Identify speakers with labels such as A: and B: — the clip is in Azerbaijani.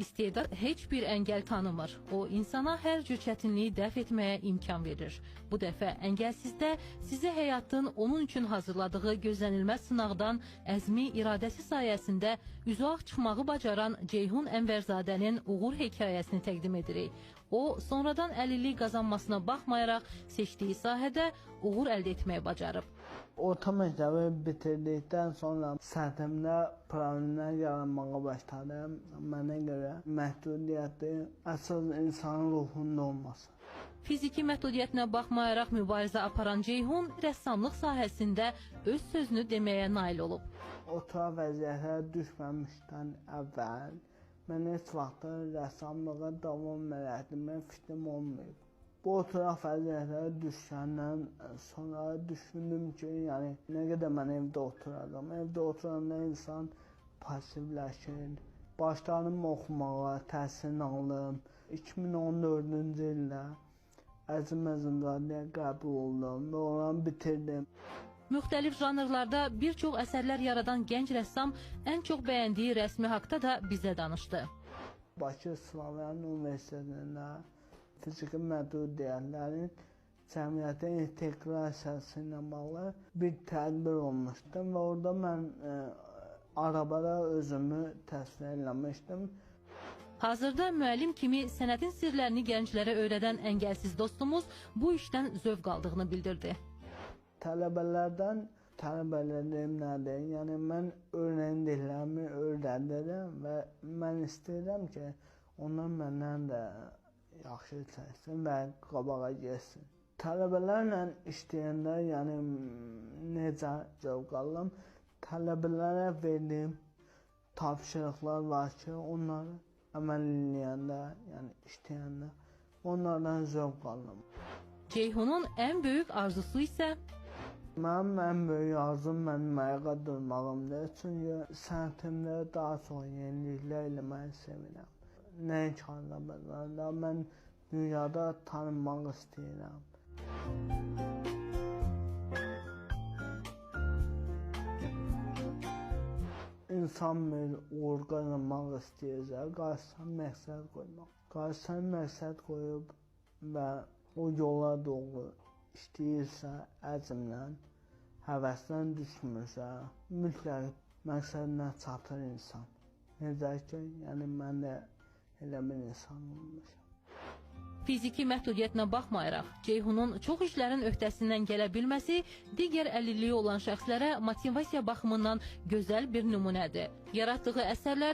A: İstedad heç bir əngəl tanımır. O, insana hər cür çətinliyi dəf etməyə imkan verir. Bu dəfə əngəlsizdə sizi həyatın onun üçün hazırladığı gözlənilməz sınaqdan əzmi iradəsi sayəsində üzü ağ çıxmağı bacaran Ceyhun Ənvərzadənin uğur hekayəsini təqdim edirik. O, sonradan əlillik qazanmasına baxmayaraq seçdiyi sahədə uğur əldə etməyə bacarıb.
B: Orta məktəbi bitirdikdən sonra səhvimdə problemlər yaranmağa başladım. Mənə görə məhdudiyyəti əsas insanın ruhunda olması.
A: Fiziki məhdudiyyətinə baxmayaraq mübarizə aparan Ceyhun rəssamlıq sahəsində öz sözünü deməyə nail olub.
B: Oturaq vəziyyətə düşməmişdən əvvəl mən heç vaxt rəssamlığa davam etmə fikrim olmayıb. Bu oturaq vəziyyətə düşəndən sonra düşündüm ki, yəni nə qədər mən evdə oturacam. Evdə oturanda insan passivləşir. Başladım oxumağa, təhsil aldım. 2014-cü ildə Əzim Əzimzadəyə qəbul oldum və oranı bitirdim.
A: Müxtəlif janrlarda bir çox əsərlər yaradan gənc rəssam ən çox bəyəndiyi rəsmi haqda da bizə danışdı.
B: Bakı Slavyan Universitetində fiziki məhdudiyyətlərin cəmiyyətə inteqrasiyası ilə bağlı bir tədbir olmuşdu və orada mən arabada özümü təsvir eləmişdim.
A: Hazırda müəllim kimi sənətin sirlərini gənclərə öyrədən əngəlsiz dostumuz bu işdən zövq aldığını bildirdi.
B: Tələbələrdən tələbələrim nədir? Yəni mən öyrəndiklərimi öyrədirəm və mən istəyirəm ki, onlar məndən də yaxşı çəksin və qabağa getsin. Tələbələrlə işləyəndə, yəni necə zövq alıram? Tələbələrə verdiyim tapşırıqlar var ki, onları əməl eləyəndə, yəni işləyəndə onlardan zövq alıram.
A: Ceyhunun ən böyük arzusu isə
B: Mənim ən böyük arzum mənim ayağa durmağımdır. Çünki sənətimdə daha çox yeniliklər eləməyi sevirəm. Nəinki Azərbaycanda, mən dünyada tanınmaq istəyirəm. İnsan bir uğur qazanmaq istəyirsə, qarşısına məqsəd qoymaq. Qarşısına məqsəd qoyub və o yola doğru işləyirsə, əzmlə, həvəsdən düşmürsə, mütləq məqsədinə çatır insan. Necə ki, yəni mən də elə bir insan olmuşam.
A: Fiziki məhdudiyyətinə baxmayaraq, Ceyhunun çox işlərin öhdəsindən gələ bilməsi digər əlilliyi olan şəxslərə motivasiya baxımından gözəl bir nümunədir. Yaratdığı əsərlər